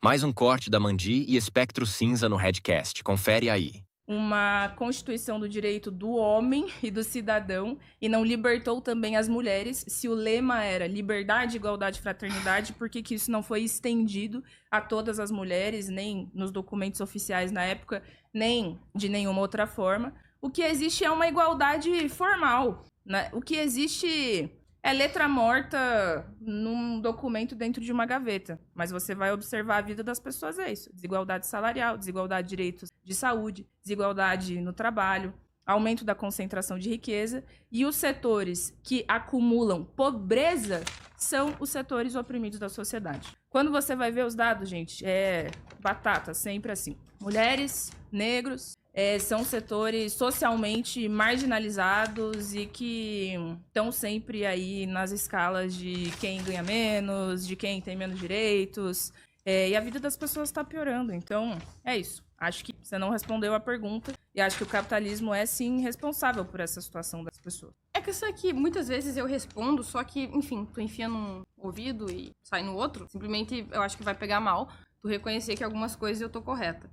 Mais um corte da Mandi e Espectro Cinza no Redcast. Confere aí. Uma Constituição do direito do homem e do cidadão e não libertou também as mulheres. Se o lema era liberdade, igualdade, fraternidade, por que isso não foi estendido a todas as mulheres, nem nos documentos oficiais na época, nem de nenhuma outra forma? O que existe é uma igualdade formal, né? O que existe é letra morta num documento dentro de uma gaveta. Mas você vai observar a vida das pessoas, é isso. Desigualdade salarial, desigualdade de direitos de saúde, desigualdade no trabalho, aumento da concentração de riqueza. E os setores que acumulam pobreza são os setores oprimidos da sociedade. Quando você vai ver os dados, gente, é batata, sempre assim. Mulheres, negros, são setores socialmente marginalizados e que estão sempre aí nas escalas de quem ganha menos, de quem tem menos direitos. E a vida das pessoas está piorando. Então, é isso. Acho que você não respondeu a pergunta e acho que o capitalismo é, sim, responsável por essa situação das pessoas. É que isso aqui, muitas vezes eu respondo, só que, enfim, tu enfia num ouvido e sai no outro. Simplesmente, eu acho que vai pegar mal tu reconhecer que algumas coisas eu tô correta.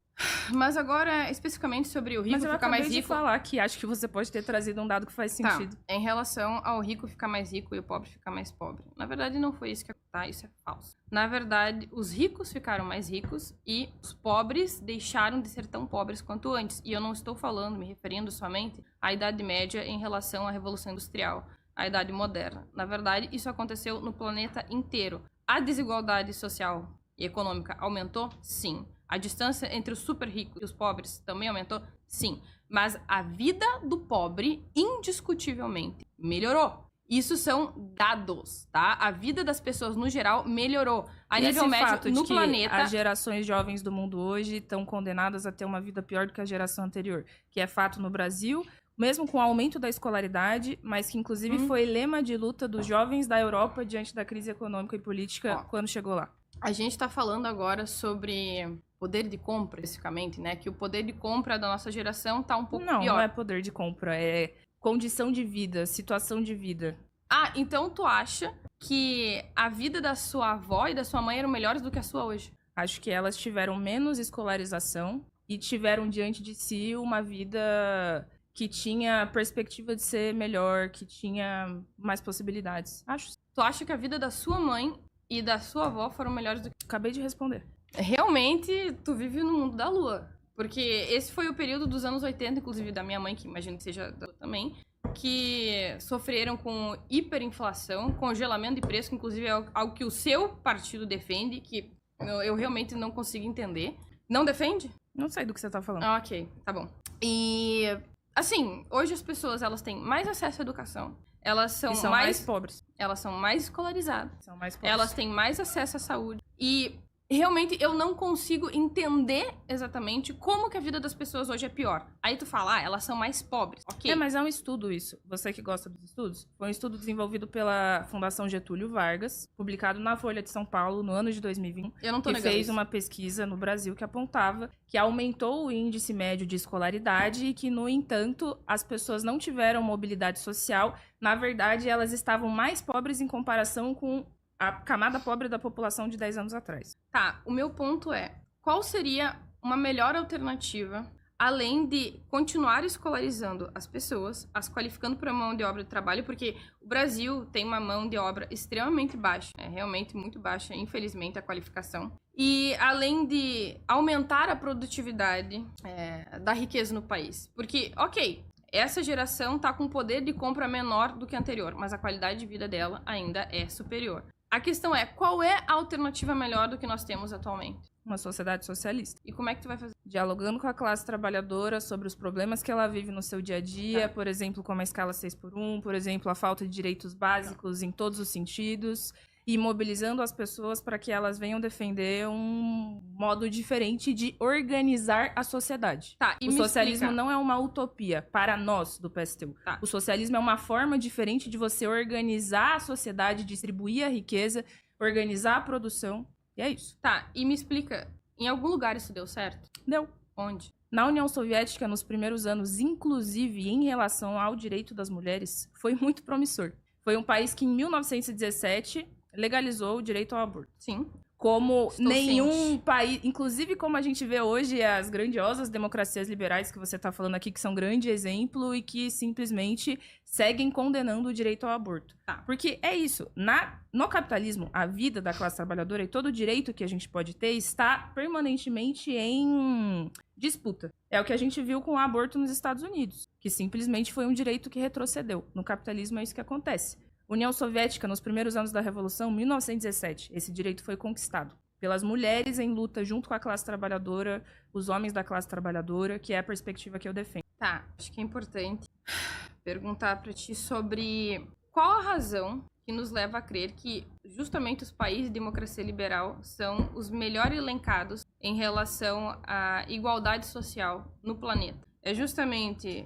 Mas agora, especificamente sobre o rico ficar mais rico... Mas eu acabei de falar que acho que você pode ter trazido um dado que faz sentido. Tá, em relação ao rico ficar mais rico e o pobre ficar mais pobre. Na verdade, não foi isso que isso é falso. Na verdade, os ricos ficaram mais ricos e os pobres deixaram de ser tão pobres quanto antes. E eu não estou falando, me referindo somente à Idade Média em relação à Revolução Industrial, à Idade Moderna. Na verdade, isso aconteceu no planeta inteiro. A desigualdade social e econômica aumentou? Sim. A distância entre os super ricos e os pobres também aumentou? Sim. Mas a vida do pobre, indiscutivelmente, melhorou. Isso são dados, tá? A vida das pessoas, no geral, melhorou. A nível médio, no planeta... As gerações jovens do mundo hoje estão condenadas a ter uma vida pior do que a geração anterior. Que é fato no Brasil, mesmo com o aumento da escolaridade, mas que, inclusive, foi lema de luta dos jovens da Europa diante da crise econômica e política quando chegou lá. A gente está falando agora sobre poder de compra, especificamente, né? Que o poder de compra da nossa geração tá um pouco pior. Não é poder de compra, é condição de vida, situação de vida. Ah, então tu acha que a vida da sua avó e da sua mãe eram melhores do que a sua hoje? Acho que elas tiveram menos escolarização e tiveram diante de si uma vida que tinha perspectiva de ser melhor, que tinha mais possibilidades. Acho. Tu acha que a vida da sua mãe e da sua avó foram melhores do que... Acabei de responder. Realmente, tu vive no mundo da lua. Porque esse foi o período dos anos 80, inclusive da minha mãe, que imagino que seja da também, que sofreram com hiperinflação, congelamento de preço, que inclusive é algo que o seu partido defende, que eu realmente não consigo entender. Não defende? Não sei do que você tá falando. Ah, ok, tá bom. E, assim, hoje as pessoas, elas têm mais acesso à educação. Elas são mais pobres. Elas são mais escolarizadas. São mais pobres. Elas têm mais acesso à saúde. E realmente eu não consigo entender exatamente como que a vida das pessoas hoje é pior. Aí tu fala, elas são mais pobres. Ok. Mas é um estudo isso. Você que gosta dos estudos? Foi um estudo desenvolvido pela Fundação Getúlio Vargas, publicado na Folha de São Paulo no ano de 2020. Eu não tô negando. Que fez uma pesquisa no Brasil que apontava que aumentou o índice médio de escolaridade e que, no entanto, as pessoas não tiveram mobilidade social. Na verdade, elas estavam mais pobres em comparação com a camada pobre da população de 10 anos atrás. Tá, o meu ponto é, qual seria uma melhor alternativa, além de continuar escolarizando as pessoas, as qualificando para mão de obra de trabalho, porque o Brasil tem uma mão de obra extremamente baixa, realmente muito baixa, infelizmente, a qualificação. E além de aumentar a produtividade da riqueza no país. Porque, ok, essa geração tá com poder de compra menor do que a anterior, mas a qualidade de vida dela ainda é superior. A questão é, qual é a alternativa melhor do que nós temos atualmente? Uma sociedade socialista. E como é que tu vai fazer? Dialogando com a classe trabalhadora sobre os problemas que ela vive no seu dia a dia, por exemplo, como a escala 6x1, por exemplo, a falta de direitos básicos em todos os sentidos, e mobilizando as pessoas para que elas venham defender um modo diferente de organizar a sociedade. Tá, o socialismo não é uma utopia para nós do PSTU. Tá. O socialismo é uma forma diferente de você organizar a sociedade, distribuir a riqueza, organizar a produção. E é isso. Tá, e me explica, em algum lugar isso deu certo? Deu. Onde? Na União Soviética, nos primeiros anos, inclusive em relação ao direito das mulheres, foi muito promissor. Foi um país que, em 1917... legalizou o direito ao aborto. Sim. como Estou nenhum ciente. país, inclusive como a gente vê hoje as grandiosas democracias liberais que você está falando aqui, que são grande exemplo e que simplesmente seguem condenando o direito ao aborto. Tá. Porque é isso, no capitalismo, a vida da classe trabalhadora e todo o direito que a gente pode ter está permanentemente em disputa. É o que a gente viu com o aborto nos Estados Unidos, que simplesmente foi um direito que retrocedeu. No capitalismo é isso que acontece. União Soviética, nos primeiros anos da Revolução, 1917, esse direito foi conquistado pelas mulheres em luta junto com a classe trabalhadora, os homens da classe trabalhadora, que é a perspectiva que eu defendo. Tá, acho que é importante perguntar pra ti sobre qual a razão que nos leva a crer que justamente os países de democracia liberal são os melhores elencados em relação à igualdade social no planeta. É justamente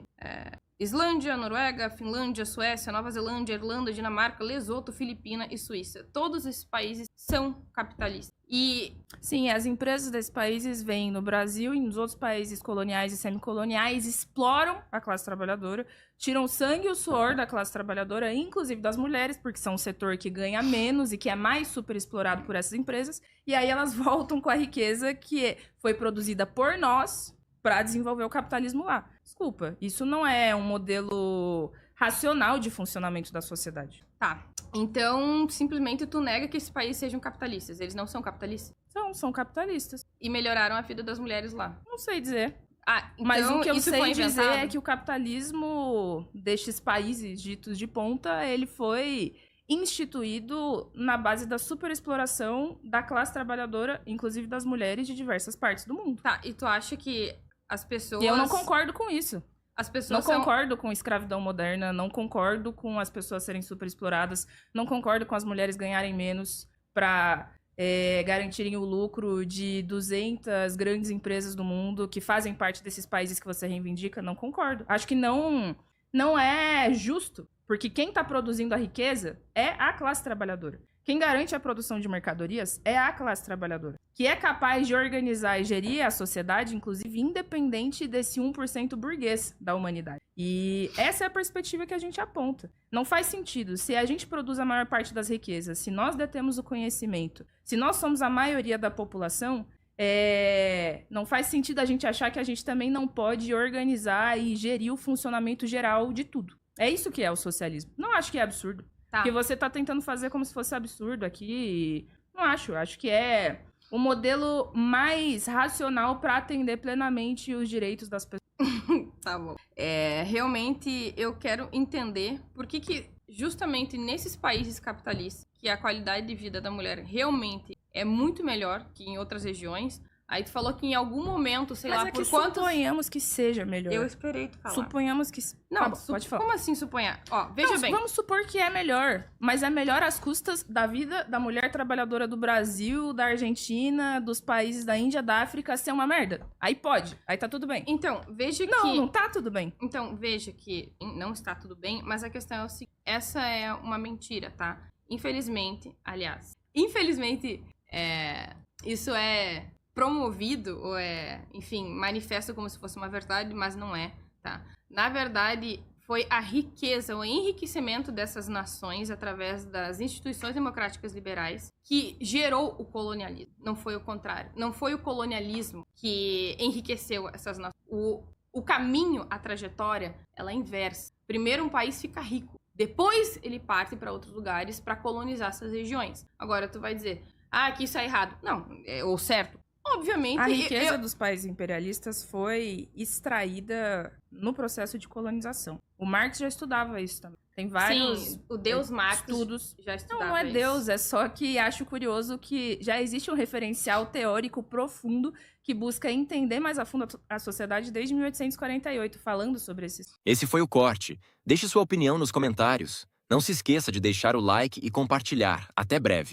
Islândia, Noruega, Finlândia, Suécia, Nova Zelândia, Irlanda, Dinamarca, Lesoto, Filipina e Suíça. Todos esses países são capitalistas. E sim, as empresas desses países vêm no Brasil e nos outros países coloniais e semicoloniais, exploram a classe trabalhadora, tiram o sangue e o suor da classe trabalhadora, inclusive das mulheres, porque são um setor que ganha menos e que é mais superexplorado por essas empresas, e aí elas voltam com a riqueza que foi produzida por nós para desenvolver o capitalismo lá. Desculpa, isso não é um modelo racional de funcionamento da sociedade. tá, então simplesmente tu nega que esses países sejam capitalistas. Eles não são capitalistas? São capitalistas. E melhoraram a vida das mulheres lá. Não sei dizer. Ah, então Mas o que eu isso sei foi dizer inventado? é que o capitalismo destes países ditos de ponta, ele foi instituído na base da superexploração da classe trabalhadora, inclusive das mulheres de diversas partes do mundo. Tá, e tu acha que as pessoas... E eu não concordo com isso. As Não pessoas são... concordo com escravidão moderna, não concordo com as pessoas serem superexploradas, não concordo com as mulheres ganharem menos para garantirem o lucro de 200 grandes empresas do mundo que fazem parte desses países que você reivindica. Não concordo. Acho que não é justo, porque quem está produzindo a riqueza é a classe trabalhadora. Quem garante a produção de mercadorias é a classe trabalhadora, que é capaz de organizar e gerir a sociedade, inclusive independente desse 1% burguês da humanidade. E essa é a perspectiva que a gente aponta. Não faz sentido. Se a gente produz a maior parte das riquezas, se nós detemos o conhecimento, se nós somos a maioria da população, não faz sentido a gente achar que a gente também não pode organizar e gerir o funcionamento geral de tudo. É isso que é o socialismo. Não acho que é absurdo. Tá. Porque você tá tentando fazer como se fosse absurdo aqui. Não acho. Acho que é o modelo mais racional para atender plenamente os direitos das pessoas. Tá bom. Realmente eu quero entender por que justamente nesses países capitalistas, que a qualidade de vida da mulher realmente é muito melhor que em outras regiões. Aí tu falou que em algum momento, sei lá, Mas por quantos... suponhamos que seja melhor. Eu esperei tu falar. Suponhamos que... Não, Tá bom, pode falar. como assim suponhar? Ó, veja Não, bem. vamos supor que é melhor, mas é melhor às custas da vida da mulher trabalhadora do Brasil, da Argentina, dos países da Índia, da África ser uma merda. Aí pode, aí tá tudo bem. Então, veja que... Não tá tudo bem. Então, veja que não está tudo bem, mas a questão é o seguinte: essa é uma mentira, tá? Infelizmente, isso é promovido, ou enfim, manifesto como se fosse uma verdade, mas não é, tá? Na verdade, foi a riqueza, o enriquecimento dessas nações através das instituições democráticas liberais que gerou o colonialismo. Não foi o contrário. Não foi o colonialismo que enriqueceu essas nações. O caminho, a trajetória, ela é inversa. Primeiro um país fica rico, depois ele parte para outros lugares para colonizar essas regiões. Agora tu vai dizer, que isso é errado. Não, ou certo. Obviamente... A riqueza dos países imperialistas foi extraída no processo de colonização. O Marx já estudava isso também. Tem vários Sim, o Deus Marx estudos. já estudava Não é isso. Deus, é só que acho curioso que já existe um referencial teórico profundo que busca entender mais a fundo a sociedade desde 1848, falando sobre esses. Esse foi o corte. Deixe sua opinião nos comentários. Não se esqueça de deixar o like e compartilhar. Até breve.